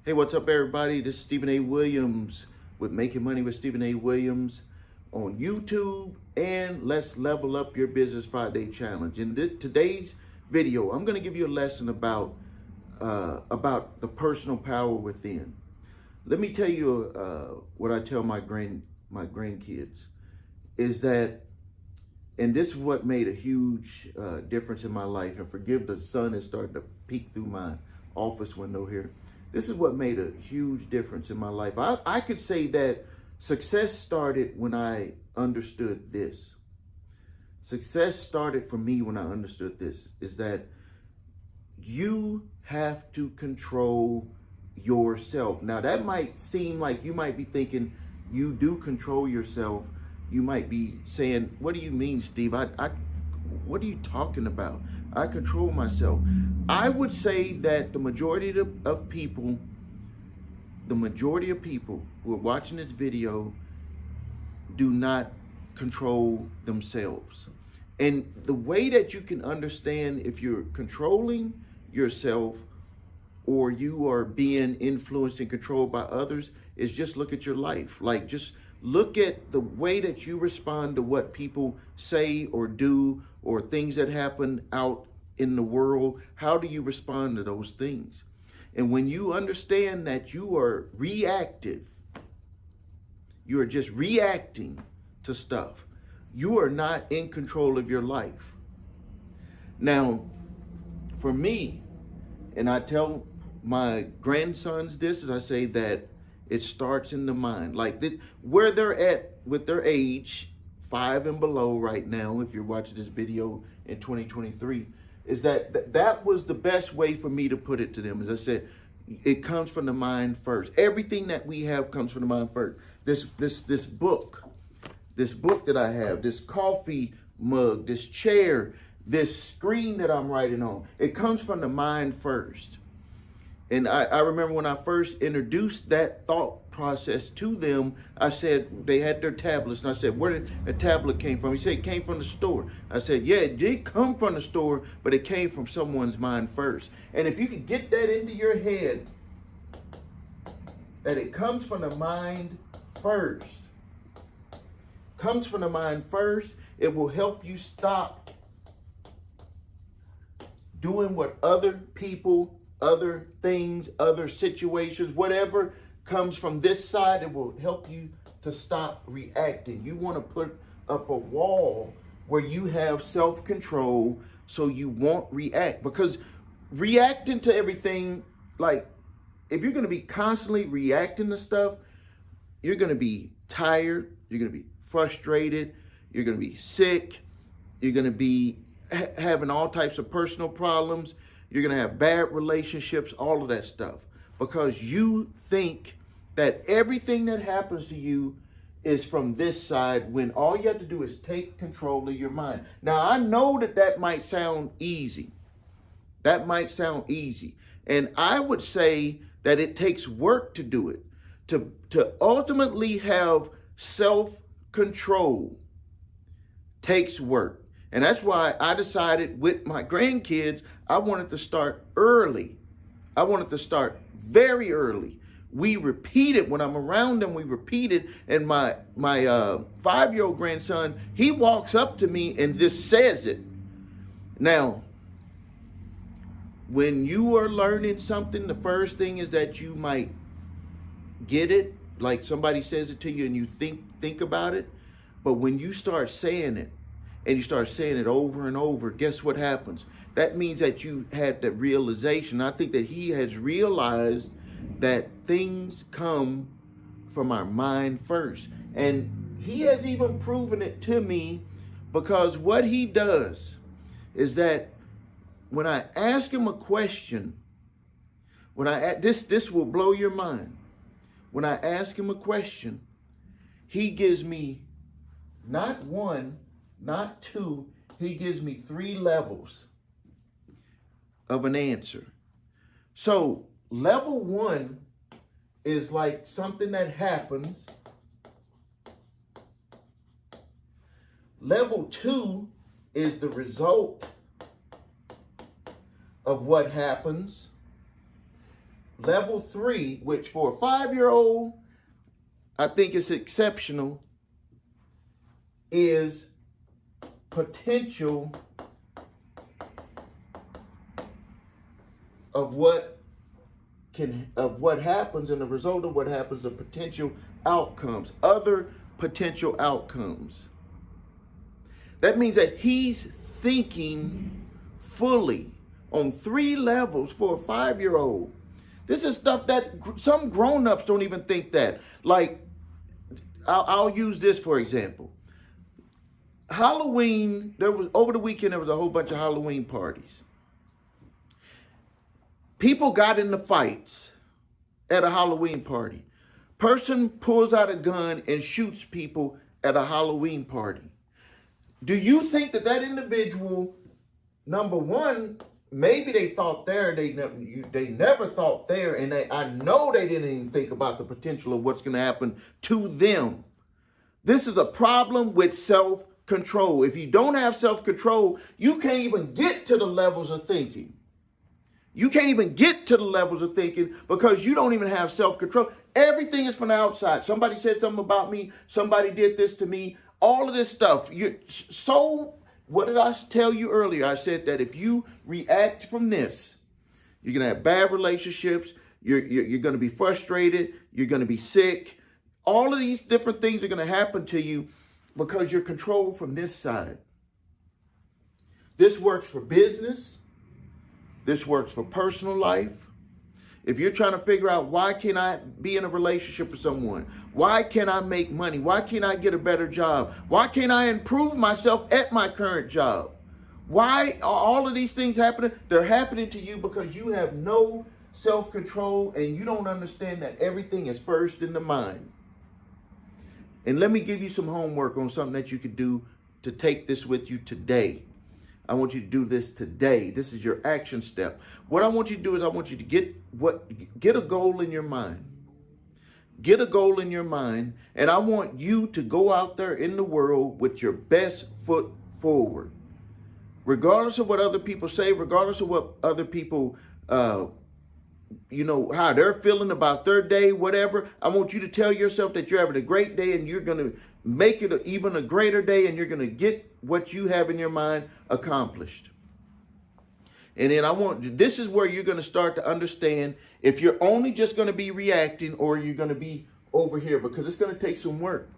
Hey, what's up, everybody? This is Stephen A. Williams with Making Money with Stephen A. Williams on YouTube and Let's Level Up Your Business 5-Day Challenge. In today's video, I'm going to give you a lesson about the personal power within. Let me tell you what I tell my grandkids is that, and this is what made a huge difference in my life. And forgive the sun is starting to peek through my office window here. This is what made a huge difference in my life. I could say that success started when I understood this. Success started for me when I understood this, is that you have to control yourself. Now, that might seem like you might be thinking you do control yourself. You might be saying, what do you mean, Steve? What are you talking about? I control myself. I would say that the majority of people who are watching this video do not control themselves. And the way that you can understand if you're controlling yourself or you are being influenced and controlled by others is just look at your life. Like, just look at the way that you respond to what people say or do or things that happen out in the world. How do you respond to those things? And when you understand that you are reactive, you are just reacting to stuff, you are not in control of your life. Now, for me, and I tell my grandsons this, as I say that it starts in the mind. Like where they're at with their age, 5 and below right now, if you're watching this video in 2023, is that was the best way for me to put it to them. As I said, it comes from the mind first. Everything that we have comes from the mind first. This book that I have, this coffee mug, this chair, this screen that I'm writing on, it comes from the mind first. And I remember when I first introduced that thought process to them, I said, they had their tablets, and I said, where did the tablet came from? He said, it came from the store. I said, yeah, it did come from the store, but it came from someone's mind first. And if you can get that into your head, that it comes from the mind first, it will help you stop doing what other people, other things, other situations, whatever comes from this side, it will help you to stop reacting. You want to put up a wall where you have self-control so you won't react. Because reacting to everything, like if you're going to be constantly reacting to stuff, you're going to be tired, you're going to be frustrated, you're going to be sick, you're going to be having all types of personal problems. You're going to have bad relationships, all of that stuff, because you think that everything that happens to you is from this side when all you have to do is take control of your mind. Now, I know that might sound easy. That might sound easy. And I would say that it takes work to do it. To ultimately have self-control takes work. And that's why I decided with my grandkids, I wanted to start early. I wanted to start very early. We repeated, when I'm around them, we repeated. And my 5-year-old grandson, he walks up to me and just says it. Now, when you are learning something, the first thing is that you might get it. Like somebody says it to you and you think about it. But when you start saying it, and you start saying it over and over, guess what happens? That means that you had that realization. I think that he has realized that things come from our mind first. And he has even proven it to me, because what he does is that when I ask him a question, this will blow your mind. When I ask him a question, he gives me not one, not two, he gives me 3 levels of an answer. So level 1 is like something that happens. Level 2 is the result of what happens. Level 3, which for a 5-year-old, I think it's exceptional, is potential of what happens, and the result of what happens, of potential outcomes, other potential outcomes. That means that he's thinking fully on 3 levels for a 5-year-old. This is stuff that some grown-ups don't even think that. Like, I'll use this for example. Halloween, over the weekend, there was a whole bunch of Halloween parties. People got into fights at a Halloween party. Person pulls out a gun and shoots people at a Halloween party. Do you think that that individual, number one, maybe they thought there, they never thought there, and I know they didn't even think about the potential of what's going to happen to them. This is a problem with self-control. If you don't have self-control, you can't even get to the levels of thinking. You can't even get to the levels of thinking because you don't even have self-control. Everything is from the outside. Somebody said something about me. Somebody did this to me. All of this stuff. What did I tell you earlier? I said that if you react from this, you're going to have bad relationships. You're going to be frustrated. You're going to be sick. All of these different things are going to happen to you because you're controlled from this side. This works for business. This works for personal life. If you're trying to figure out why can't I be in a relationship with someone? Why can't I make money? Why can't I get a better job? Why can't I improve myself at my current job? Why are all of these things happening? They're happening to you because you have no self-control and you don't understand that everything is first in the mind. And let me give you some homework on something that you could do to take this with you today. I want you to do this today. This is your action step. What I want you to do is I want you to get a goal in your mind. Get a goal in your mind, and I want you to go out there in the world with your best foot forward. Regardless of what other people say, regardless of what other people, how they're feeling about their day, whatever, I want you to tell yourself that you're having a great day and you're going to make it even a greater day and you're going to get what you have in your mind accomplished. And then this is where you're going to start to understand if you're only just going to be reacting or you're going to be over here, because it's going to take some work.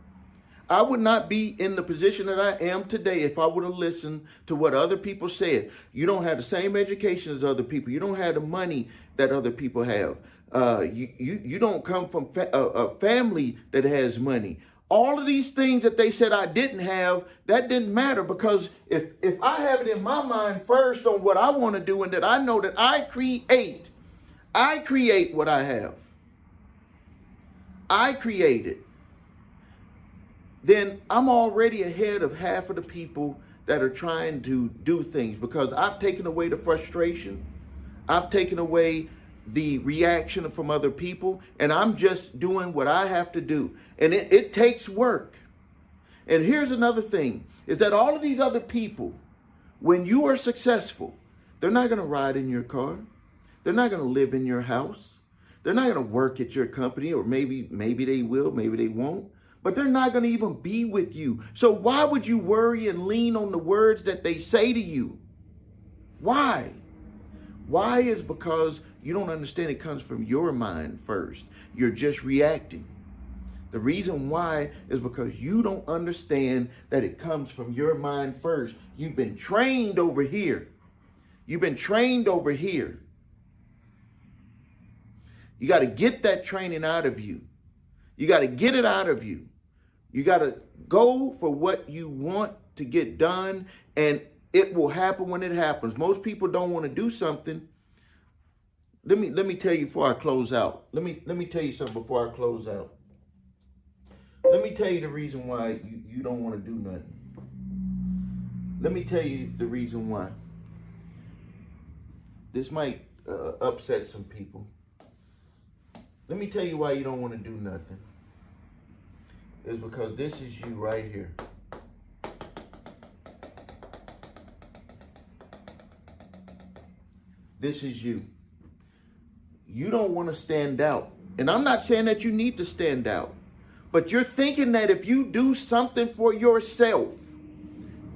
I would not be in the position that I am today if I would have listened to what other people said. You don't have the same education as other people. You don't have the money that other people have. You don't come from a family that has money. All of these things that they said I didn't have, that didn't matter, because if I have it in my mind first on what I want to do and that I know that I create what I have. I create it. Then I'm already ahead of half of the people that are trying to do things, because I've taken away the frustration. I've taken away the reaction from other people, and I'm just doing what I have to do. And it takes work. And here's another thing, is that all of these other people, when you are successful, they're not going to ride in your car. They're not going to live in your house. They're not going to work at your company, or maybe they will, maybe they won't. But they're not going to even be with you. So why would you worry and lean on the words that they say to you? Why? Why is because you don't understand it comes from your mind first. You're just reacting. The reason why is because you don't understand that it comes from your mind first. You've been trained over here. You've been trained over here. You got to get that training out of you. You got to get it out of you. You got to go for what you want to get done, and it will happen when it happens. Most people don't want to do something. Let me tell you before I close out. Let me tell you something before I close out. Let me tell you the reason why you don't want to do nothing. Let me tell you the reason why. This might upset some people. Let me tell you why you don't want to do nothing. It's because this is you right here. This is you. you don't want to stand out. And I'm not saying that you need to stand out, but you're thinking that if you do something for yourself,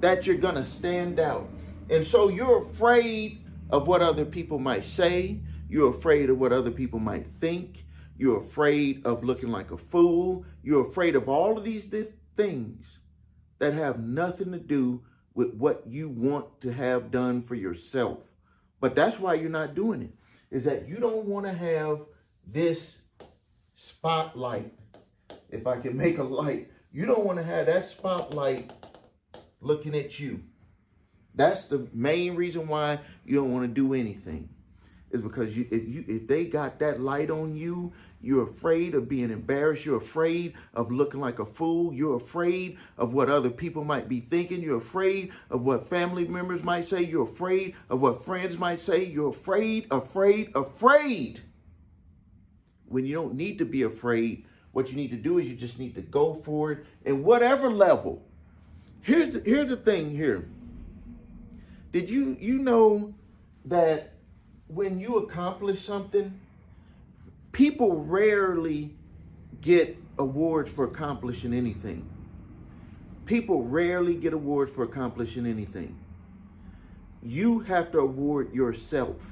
that you're going to stand out. And so you're afraid of what other people might say. You're afraid of what other people might think. You're afraid of looking like a fool. You're afraid of all of these things that have nothing to do with what you want to have done for yourself. But that's why you're not doing it, is that you don't want to have this spotlight. If I can make a light, you don't want to have that spotlight looking at you. That's the main reason why you don't want to do anything, is because if they got that light on you, you're afraid of being embarrassed. You're afraid of looking like a fool. You're afraid of what other people might be thinking. You're afraid of what family members might say. You're afraid of what friends might say. You're afraid. When you don't need to be afraid, what you need to do is you just need to go for it. And whatever level. Here's the thing here. Did you know that when you accomplish something, people rarely get awards for accomplishing anything. People rarely get awards for accomplishing anything. You have to award yourself.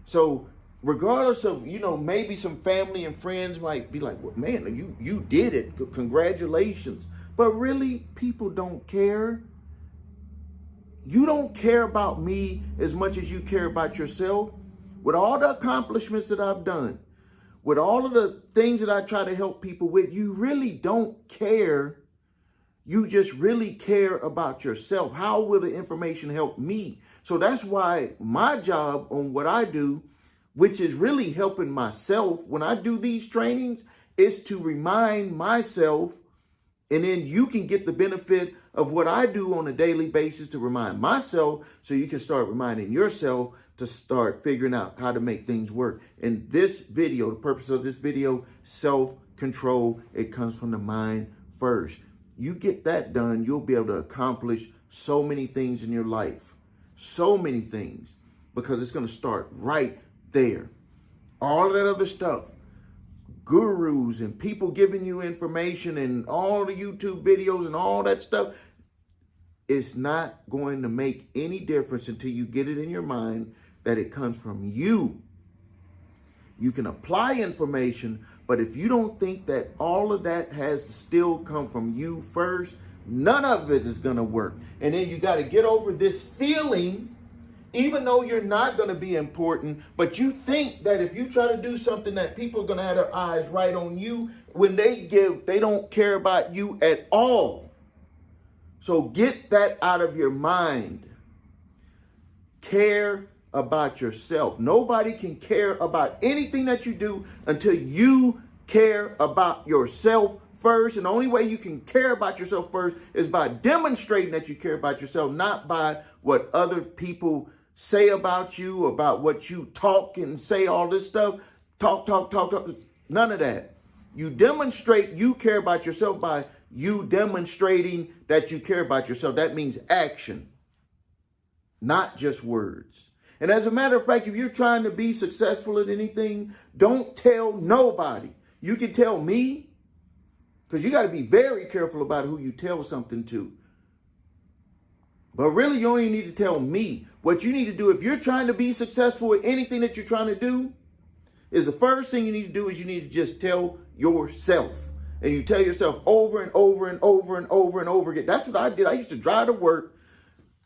So regardless of, maybe some family and friends might be like, well, man, you did it. Congratulations. But really, people don't care. You don't care about me as much as you care about yourself. With all the accomplishments that I've done, with all of the things that I try to help people with, you really don't care. You just really care about yourself. How will the information help me? So that's why my job on what I do, which is really helping myself when I do these trainings, is to remind myself, and then you can get the benefit of what I do on a daily basis to remind myself, so you can start reminding yourself to start figuring out how to make things work. And this video, the purpose of this video, self-control, it comes from the mind first. You get that done, you'll be able to accomplish so many things in your life. So many things. Because it's going to start right there. All of that other stuff, gurus and people giving you information and all the YouTube videos and all that stuff, it's not going to make any difference until you get it in your mind that it comes from you. You can apply information, but if you don't think that all of that has to still come from you first, none of it is going to work. And then you got to get over this feeling, even though you're not going to be important, but you think that if you try to do something that people are going to have their eyes right on you, when they don't care about you at all. So get that out of your mind. Care about yourself. Nobody can care about anything that you do until you care about yourself first. And the only way you can care about yourself first is by demonstrating that you care about yourself, not by what other people say about you, about what you talk and say, all this stuff. Talk. None of that. You demonstrate you care about yourself by you demonstrating that you care about yourself. That means action, not just words. And as a matter of fact, if you're trying to be successful at anything, don't tell nobody. You can tell me, because you got to be very careful about who you tell something to. But really, you only need to tell me. What you need to do, if you're trying to be successful at anything that you're trying to do, is the first thing you need to do is you need to just tell yourself. And you tell yourself over and over and over and over and over again. That's what I did. I used to drive to work.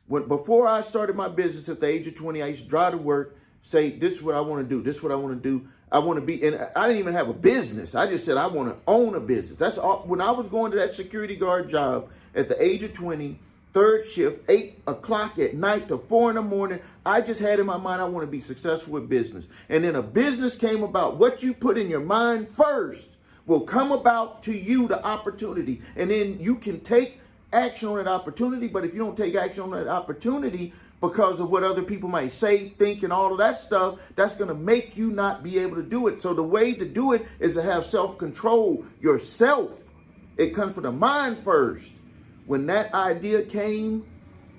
Before I started my business at the age of 20, I used to drive to work, say, this is what I want to do. This is what I want to do. I want to be, and I didn't even have a business. I just said, I want to own a business. That's all. When I was going to that security guard job at the age of 20, third shift, 8 o'clock at night to 4 in the morning, I just had in my mind, I want to be successful with business. And then a business came about. What you put in your mind first will come about to you, the opportunity. And then you can take action on that opportunity. But if you don't take action on that opportunity because of what other people might say, think, and all of that stuff, that's going to make you not be able to do it. So the way to do it is to have self-control yourself. It comes from the mind first. When that idea came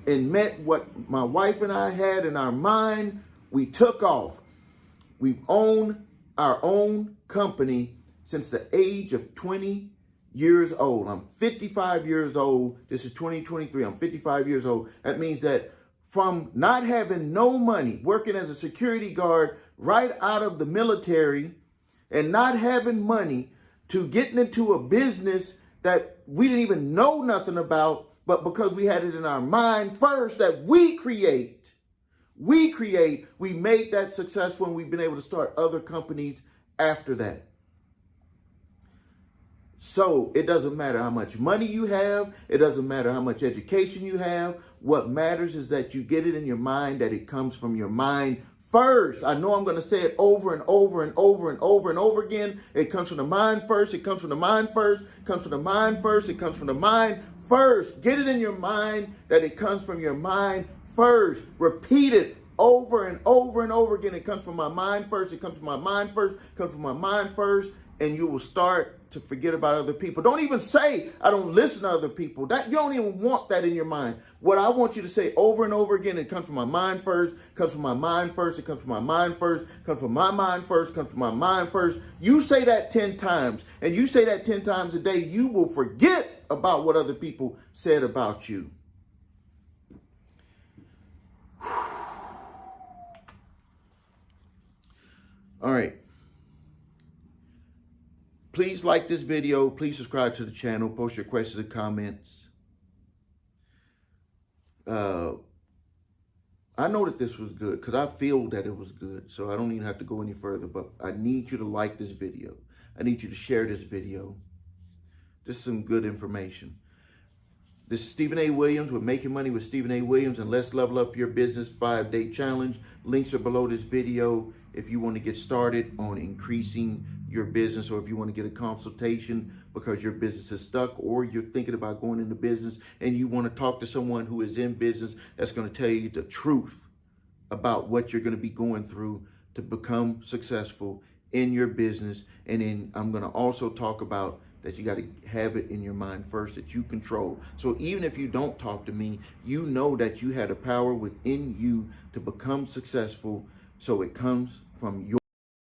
and met what my wife and I had in our mind, we took off. We've owned our own company since the age of 20 years old. I'm 55 years old. This is 2023. I'm 55 years old. That means that from not having no money, working as a security guard right out of the military and not having money, to getting into a business that we didn't even know nothing about, but because we had it in our mind first that we made that successful, and we've been able to start other companies after that. So it doesn't matter how much money you have. It doesn't matter how much education you have. What matters is that you get it in your mind, that it comes from your mind first. I know I'm going to say it over and over and over and over and over again. It comes from the mind first. It comes from the mind first. It comes from the mind first. It comes from the mind first. Get it in your mind that it comes from your mind first. Repeat it over and over and over again. It comes from my mind first. It comes from my mind first. It comes from my mind first. And you will start to forget about other people. Don't even say, I don't listen to other people. That you don't even want that in your mind. What I want you to say over and over again, it comes from my mind first, comes from my mind first, it comes from my mind first, comes from my mind first, comes from my mind first. You say that 10 times, and you say that 10 times a day, you will forget about what other people said about you. All right. Please like this video. Please subscribe to the channel. Post your questions and comments. I know that this was good because I feel that it was good. So I don't even have to go any further. But I need you to like this video. I need you to share this video. This is some good information. This is Stephen A. Williams with Making Money with Stephen A. Williams and Let's Level Up Your Business 5-Day Challenge. Links are below this video if you want to get started on increasing your business, or if you want to get a consultation because your business is stuck, or you're thinking about going into business and you want to talk to someone who is in business that's going to tell you the truth about what you're going to be going through to become successful in your business. And then I'm going to also talk about that you got to have it in your mind first that you control. So even if you don't talk to me, you know that you had a power within you to become successful. So it comes from your